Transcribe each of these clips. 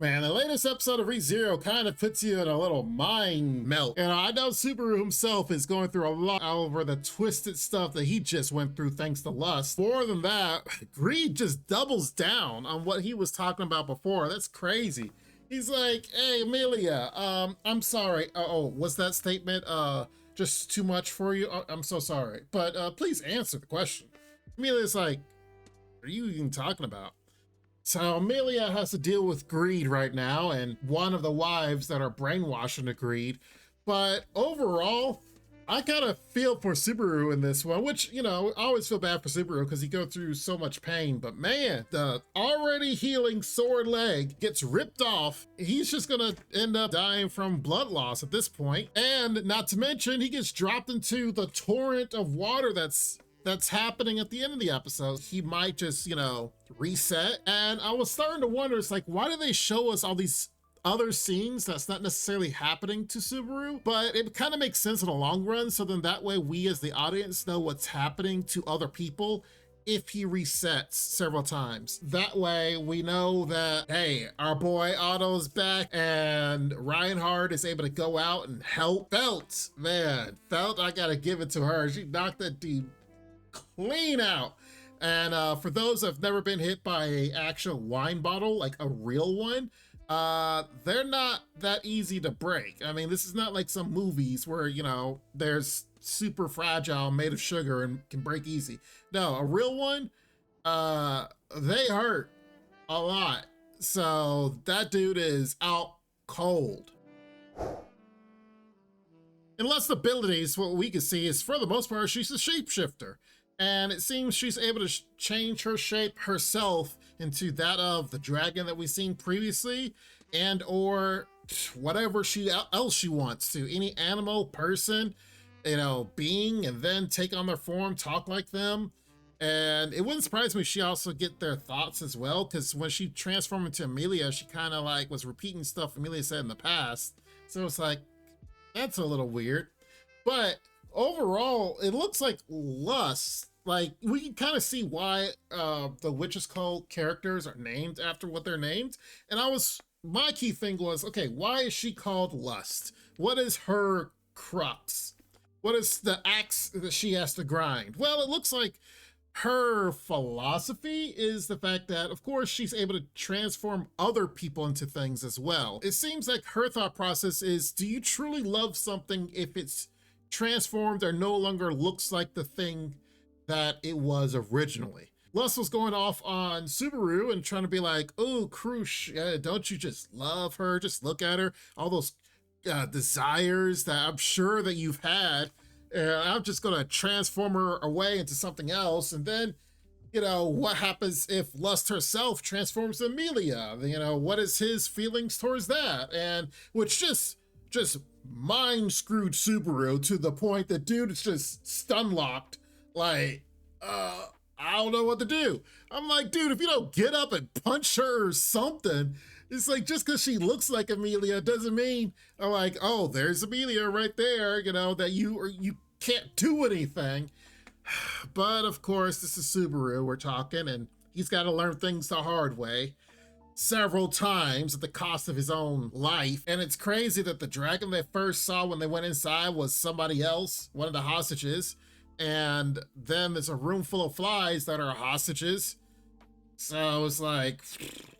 Man, the latest episode of ReZero kind of puts you in a little mind melt. And I know Subaru himself is going through a lot over the twisted stuff that he just went through thanks to lust. More than that, Greed just doubles down on what he was talking about before. That's crazy. He's like, hey, Emilia, I'm sorry. Oh, was that statement just too much for you? I'm so sorry. But please answer the question. Emilia's like, what are you even talking about? So Emilia has to deal with Greed right now and one of the wives that are brainwashing the Greed. But overall, I kind of feel for Subaru in this one, which, you know, I always feel bad for Subaru because he goes through so much pain. But man, the already healing sore leg gets ripped off. He's just gonna end up dying from blood loss at this point. And not to mention, he gets dropped into the torrent of water that's happening at the end of the episode. He might just, you know, reset. And I was starting to wonder, it's like, why do they show us all these other scenes that's not necessarily happening to Subaru? But it kind of makes sense in the long run. So then that way we as the audience know what's happening to other people if he resets several times. That way we know that, hey, our boy Otto's back and Reinhardt is able to go out and help. Felt, I gotta give it to her. She knocked that dude clean out. And for those that have never been hit by an actual wine bottle, like a real one, they're not that easy to break. I mean, this is not like some movies where, you know, there's super fragile, made of sugar and can break easy. No, a real one, they hurt a lot. So that dude is out cold. In Lust's abilities, what we can see is, for the most part, she's a shapeshifter. And it seems she's able to change her shape herself into that of the dragon that we've seen previously, and or whatever else she wants to. Any animal, person, you know, being, and then take on their form, talk like them. And it wouldn't surprise me if she also get their thoughts as well, because when she transformed into Emilia, she kind of like was repeating stuff Emilia said in the past. So it's like, that's a little weird. But overall, it looks like Lust, like we can kind of see why the Witch's Cult characters are named after what they're named. And my key thing was, okay, why is she called Lust? What is her crux? What is the axe that she has to grind? Well, it looks like her philosophy is the fact that, of course, she's able to transform other people into things as well. It seems like her thought process is, do you truly love something if it's transformed or no longer looks like the thing that it was originally? Lust was going off on Subaru and trying to be like, oh, Krush, don't you just love her? Just look at her. All those desires that I'm sure that you've had. I'm just gonna transform her away into something else. And then, you know, what happens if Lust herself transforms Emilia? You know, what is his feelings towards that? And which just mind screwed Subaru to the point that dude is just stun locked. Like, I don't know what to do. I'm like, dude, if you don't get up and punch her or something, it's like, just because she looks like Emilia doesn't mean, I'm like, oh, there's Emilia right there, you know, that you can't do anything. But of course, this is Subaru we're talking, and he's got to learn things the hard way several times at the cost of his own life. And it's crazy that the dragon they first saw when they went inside was somebody else, one of the hostages. And then there's a room full of flies that are hostages. So it's like,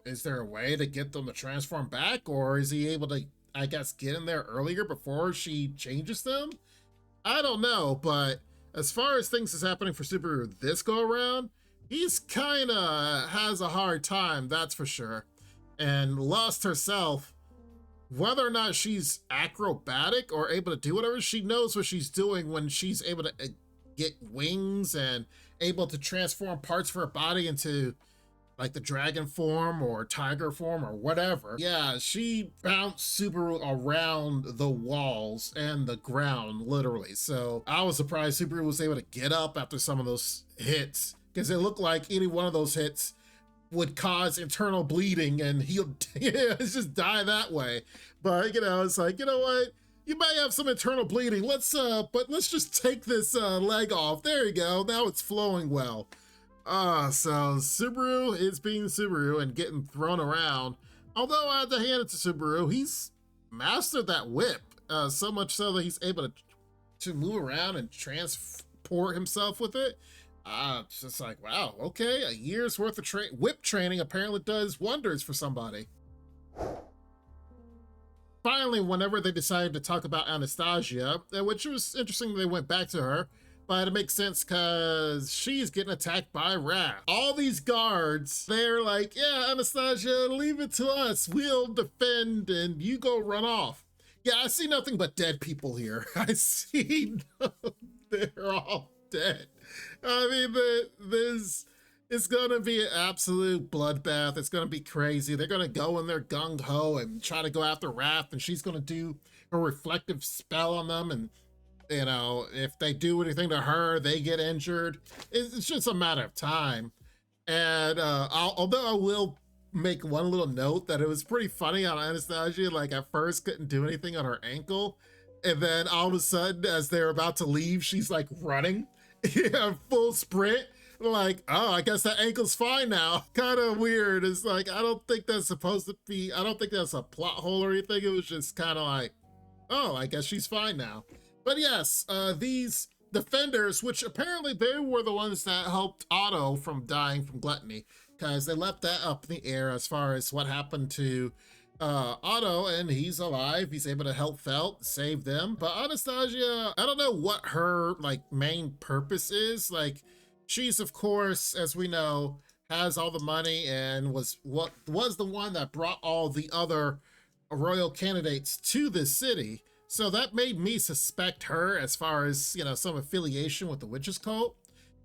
is there a way to get them to transform back? Or is he able to, I guess, get in there earlier before she changes them? I don't know, but as far as things is happening for Subaru this go around, he's kind of has a hard time, that's for sure. And Lust herself, whether or not she's acrobatic or able to do whatever, she knows what she's doing when she's able to get wings and able to transform parts of her body into like the dragon form or tiger form or whatever. Yeah, she bounced Subaru around the walls and the ground, literally. So I was surprised Subaru was able to get up after some of those hits, because it looked like any one of those hits would cause internal bleeding and he'll just die that way. But, you know, it's like, you know what? You might have some internal bleeding. But let's just take this leg off. There you go. Now it's flowing well. So Subaru is being Subaru and getting thrown around Although I had to hand it to Subaru, he's mastered that whip, so much so that he's able to move around and transport himself with it. It's just like, wow, okay, a year's worth of whip training apparently does wonders for somebody. Finally, whenever they decided to talk about Anastasia, which was interesting they went back to her, but it makes sense because she's getting attacked by Wrath. All these guards, they're like, yeah, Anastasia, leave it to us. We'll defend and you go run off. Yeah, I see nothing but dead people here. I see they're all dead. I mean, it's gonna be an absolute bloodbath. It's gonna be crazy. They're gonna go in there gung-ho and try to go after Wrath, and she's gonna do her reflective spell on them, and you know, if they do anything to her, they get injured. It's just a matter of time. And although I will make one little note that it was pretty funny on Anastasia, like at first couldn't do anything on her ankle, and then all of a sudden as they're about to leave, she's like running, yeah, full sprint, like, oh, I guess that ankle's fine now. Kind of weird. It's like, I don't think that's supposed to be, I don't think that's a plot hole or anything. It was just kind of like, oh, I guess she's fine now. But yes, these defenders, which apparently they were the ones that helped Otto from dying from gluttony, because they left that up in the air as far as what happened to Otto, and he's alive. He's able to help Felt, save them. But Anastasia, I don't know what her like main purpose is. Like, she's, of course, as we know, has all the money and was the one that brought all the other royal candidates to this city. So that made me suspect her as far as, you know, some affiliation with the witches cult,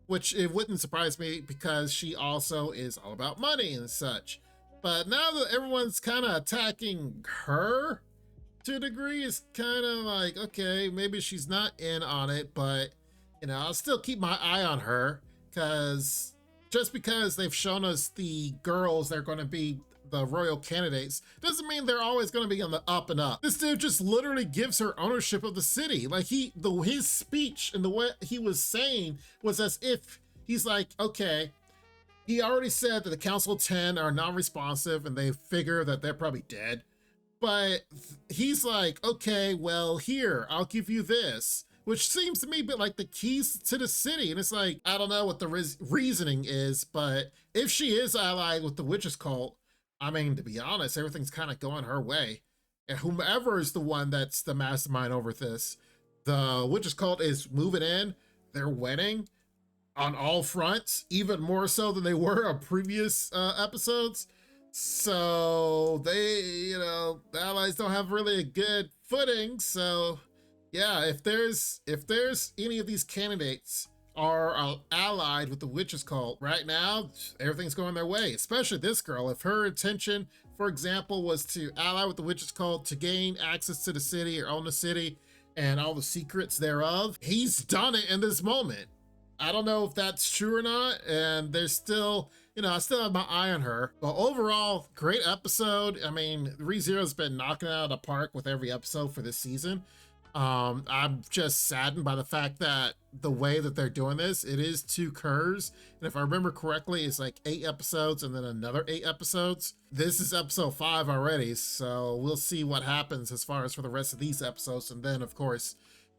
which it wouldn't surprise me because she also is all about money and such. But now that everyone's kind of attacking her to a degree, it's kind of like, okay, maybe she's not in on it, but, you know, I'll still keep my eye on her, because just because they've shown us the girls that are going to be the royal candidates doesn't mean they're always going to be on the up and up. This dude just literally gives her ownership of the city. Like, his speech and the way he was saying was as if he's like, okay, he already said that the Council 10 are non-responsive and they figure that they're probably dead. But he's like, okay, well, here, I'll give you this, which seems to me a bit like the keys to the city. And it's like, I don't know what the reasoning is, but if she is allied with the witches cult, I mean, to be honest, everything's kind of going her way. And whomever is the one that's the mastermind over this, the witches cult is moving in. They're winning on all fronts, even more so than they were on previous episodes. So they, you know, the allies don't have really a good footing. So yeah, if there's any of these candidates are allied with the witches cult right now, everything's going their way, especially this girl. If her intention, for example, was to ally with the witches cult to gain access to the city or own the city and all the secrets thereof, he's done it in this moment. I don't know if that's true or not, and there's still, you know, I still have my eye on her. But overall, great episode. I mean, ReZero's been knocking it out of the park with every episode for this season. I'm just saddened by the fact that the way that they're doing this, it is 2 curs. And if I remember correctly, it's like 8 episodes and then another 8 episodes. This is episode 5 already, so we'll see what happens as far as for the rest of these episodes. And then, of course,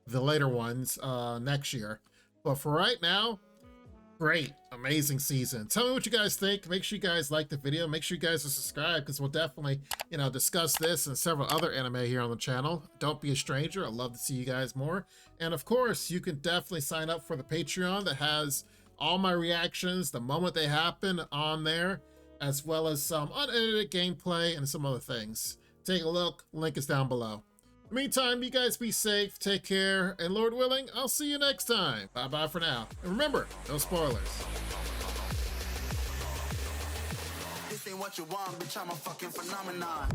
the later ones next year. But for right now, great, amazing season. Tell me what you guys think. Make sure you guys like the video. Make sure you guys are subscribed, because we'll definitely, you know, discuss this and several other anime here on the channel. Don't be a stranger. I'd love to see you guys more. And of course, you can definitely sign up for the Patreon that has all my reactions the moment they happen on there, as well as some unedited gameplay and some other things. Take a look. Link is down below. In the meantime, you guys be safe, take care, and Lord willing, I'll see you next time. Bye-bye for now. And remember, no spoilers. This ain't what you want, bitch, I'm a fucking phenomenon.